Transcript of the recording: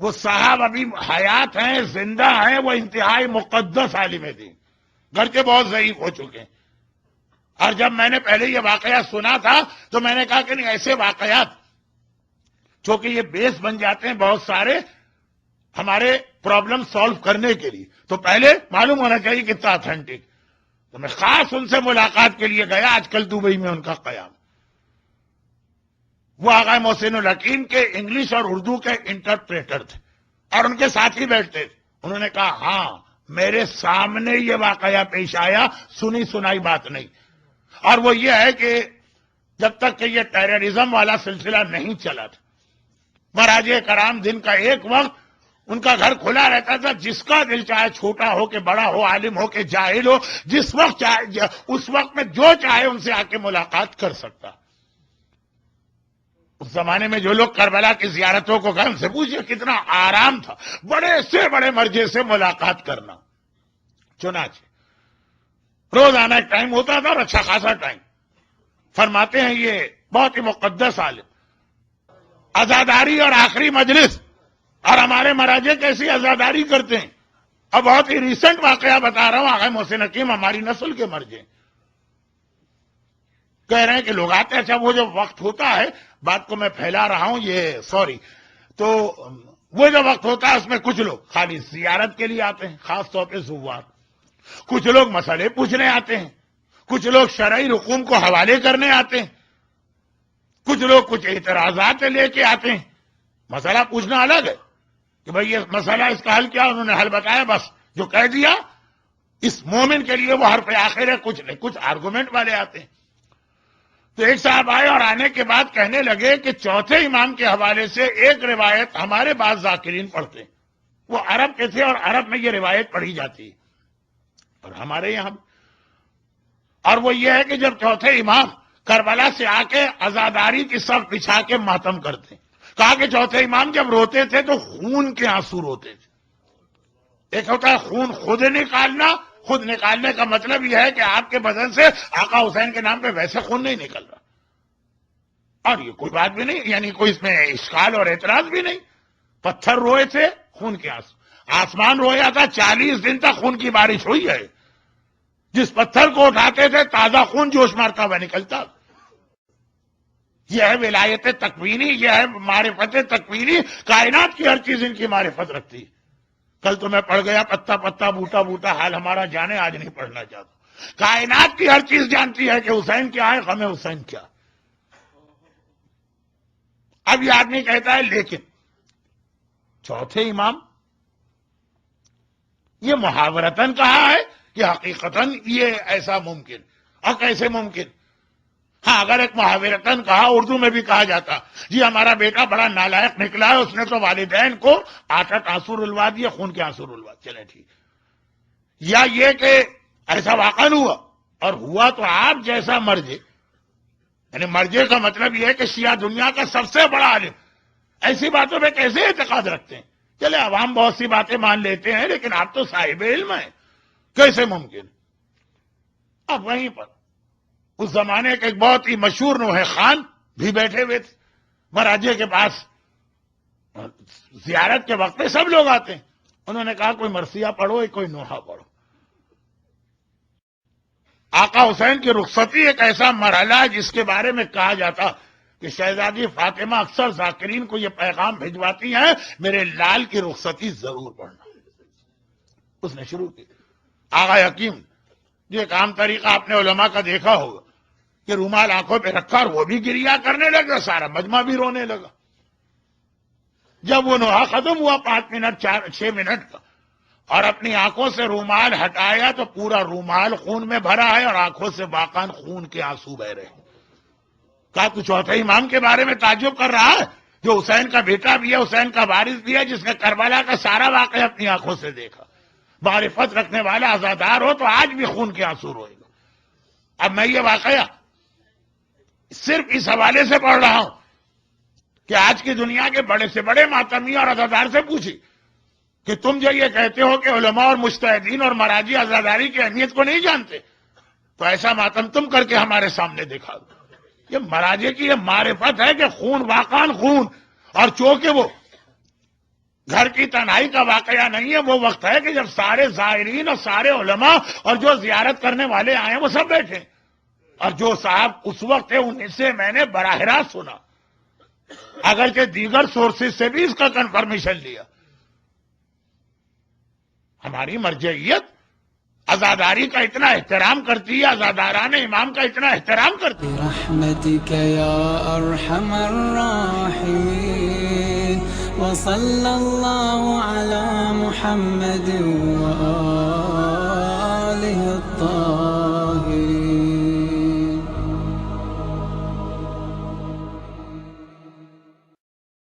وہ صاحب ابھی حیات ہیں، زندہ ہیں، وہ انتہائی مقدس عالم دین، گرچہ بہت ضعیف ہو چکے ہیں. اور جب میں نے پہلے یہ واقعہ سنا تھا تو میں نے کہا کہ نہیں، ایسے واقعات چونکہ یہ بیس بن جاتے ہیں بہت سارے ہمارے پرابلم سالو کرنے کے لیے، تو پہلے معلوم ہونا چاہیے کتنا اتھینٹک. تو میں خاص ان سے ملاقات کے لیے گیا، آج کل دبئی میں ان کا قیام. وہ آغا محسن الحکیم کے انگلش اور اردو کے انٹرپریٹر تھے اور ان کے ساتھ ہی بیٹھتے تھے. انہوں نے کہا ہاں میرے سامنے یہ واقعہ پیش آیا، سنی سنائی بات نہیں. اور وہ یہ ہے کہ جب تک کہ یہ ٹیررزم والا سلسلہ نہیں چلا تھا، مراجع کرام دن کا ایک وقت ان کا گھر کھلا رہتا تھا، جس کا دل چاہے چھوٹا ہو کہ بڑا ہو، عالم ہو کہ جاہل ہو، جس وقت چاہے اس وقت میں جو چاہے ان سے آ کے ملاقات کر سکتا. اس زمانے میں جو لوگ کربلا کی زیارتوں کو گئے ان سے پوچھئے کتنا آرام تھا بڑے سے بڑے مرجع سے ملاقات کرنا. چنانچہ روزانہ ایک ٹائم ہوتا تھا اور اچھا خاصا ٹائم. فرماتے ہیں یہ بہت ہی مقدس عالم، عزاداری اور آخری مجلس، اور ہمارے مراجع کیسی عزاداری کرتے ہیں. اب بہت ہی ریسنٹ واقعہ بتا رہا ہوں، آغا محسن حکیم ہماری نسل کے مرجع کہہ رہے ہیں کہ لوگ آتے ہیں. اچھا وہ جو وقت ہوتا ہے، بات کو میں پھیلا رہا ہوں یہ سوری، تو وہ جو وقت ہوتا ہے اس میں کچھ لوگ خالی زیارت کے لیے آتے ہیں، خاص طور پہ زوار. کچھ لوگ مسئلے پوچھنے آتے ہیں، کچھ لوگ شرعی رقوم کو حوالے کرنے آتے ہیں، کچھ لوگ کچھ اعتراضات لے کے آتے ہیں. مسئلہ پوچھنا الگ ہے کہ بھئی یہ مسئلہ اس کا حل کیا، انہوں نے حل بتایا، بس جو کہہ دیا اس مومن کے لیے وہ حرف آخر ہے، کچھ نہیں. کچھ آرگومنٹ والے آتے ہیں. تو ایک صاحب آئے اور آنے کے بعد کہنے لگے کہ چوتھے امام کے حوالے سے ایک روایت ہمارے بعض ذاکرین پڑھتے ہیں، وہ عرب کے تھے اور عرب میں یہ روایت پڑھی جاتی ہے اور ہمارے یہاں، اور وہ یہ ہے کہ جب چوتھے امام کربلا سے آ کے عزاداری کی صف بچھا کے ماتم کرتے ہیں. کہا کہ چوتھے امام جب روتے تھے تو خون کے آنسو روتے تھے. ایک ہوتا ہے خون خود نکالنا، خود نکالنے کا مطلب یہ ہے کہ آپ کے بدن سے آقا حسین کے نام پہ ویسے خون نہیں نکل رہا، اور یہ کوئی بات بھی نہیں، یعنی کوئی اس میں اشکال اور اعتراض بھی نہیں. پتھر روئے تھے، خون کے آنسو. آسمان رویا تھا، 40 دن تک خون کی بارش ہوئی ہے. جس پتھر کو اٹھاتے تھے تازہ خون جوش مارتا ہوا نکلتا. یہ ہے ولایت تکوینی، یہ ہے معرفت تکوینی. کائنات کی ہر چیز ان کی معرفت رکھتی ہے. کل تو میں پڑھ گیا پتا پتا بوٹا بوٹا حال ہمارا جانے، آج نہیں پڑھنا چاہتا. کائنات کی ہر چیز جانتی ہے کہ حسین کیا ہے، غم حسین کیا. اب یہ آدمی کہتا ہے لیکن چوتھے امام یہ محاورتاً کہا ہے کہ حقیقتاً یہ ایسا ممکن، اور کیسے ممکن؟ ہاں اگر ایک محاورتاً کہا، اردو میں بھی کہا جاتا جی ہمارا بیٹا بڑا نالائق نکلا ہے، اس نے تو والدین کو 8 آنسو رلوا دیے، خون کے آنسو رلوا. چلے ٹھیک. یا یہ کہ ایسا واقعہ ہوا، اور ہوا تو آپ جیسا مرجع، یعنی مرجع کا مطلب یہ ہے کہ شیعہ دنیا کا سب سے بڑا عالم ایسی باتوں پہ کیسے اعتقاد رکھتے ہیں؟ چلے عوام بہت سی باتیں مان لیتے ہیں لیکن آپ تو صاحب علم ہیں، کیسے ممکن؟ اب وہیں پر اس زمانے کے ایک بہت ہی مشہور نوحہ خان بھی بیٹھے ہوئے تھے مراجع کے پاس. زیارت کے وقت پہ سب لوگ آتے ہیں. انہوں نے کہا کوئی مرثیہ پڑھو، کوئی نوحہ پڑھو. آقا حسین کی رخصتی ایک ایسا مرحلہ ہے جس کے بارے میں کہا جاتا کہ شہزادی فاطمہ اکثر ذاکرین کو یہ پیغام بھجواتی ہیں میرے لال کی رخصتی ضرور پڑھنا. اس نے شروع کی. آغا حکیم یہ ایک عام طریقہ آپ نے علماء کا دیکھا ہوگا کہ رومال آنکھوں پہ رکھا اور وہ بھی گریا کرنے لگا، سارا مجمع بھی رونے لگا. جب وہ نوحہ ختم ہوا 5 منٹ 6 منٹ کا، اور اپنی آنکھوں سے رومال ہٹایا تو پورا رومال خون میں بھرا ہے اور آنکھوں سے باقاً خون کے آنسو بہ رہے ہیں. کہا تو چوتھے امام کے بارے میں تعجب کر رہا ہے جو حسین کا بیٹا بھی ہے، حسین کا وارث بھی ہے، جس نے کربلا کا سارا واقعہ اپنی آنکھوں سے دیکھا. معرفت رکھنے والا عزادار ہو تو آج بھی خون کے آنسو روئے گا. اب میں یہ واقعہ صرف اس حوالے سے پڑھ رہا ہوں کہ آج کی دنیا کے بڑے سے بڑے ماتمی اور عزادار سے پوچھی کہ تم جو یہ کہتے ہو کہ علماء اور مجتہدین اور مراجع عزاداری کی اہمیت کو نہیں جانتے، تو ایسا ماتم تم کر کے ہمارے سامنے دکھا دو. یہ مراجع کی یہ معرفت ہے کہ خون واقعاً خون، اور چونکہ وہ گھر کی تنہائی کا واقعہ نہیں ہے، وہ وقت ہے کہ جب سارے زائرین اور سارے علماء اور جو زیارت کرنے والے آئے ہیں وہ سب بیٹھے، اور جو صاحب اس وقت ہے ان سے میں نے براہ راست سنا، اگرچہ دیگر سورسز سے بھی اس کا کنفرمیشن لیا۔ ہماری مرجعیت عزاداری کا اتنا احترام کرتی ہے، عزاداران امام کا اتنا احترام کرتی ہے۔ برحمتك يا أرحم الراحمين وصلى الله على محمد وآله الطاهرين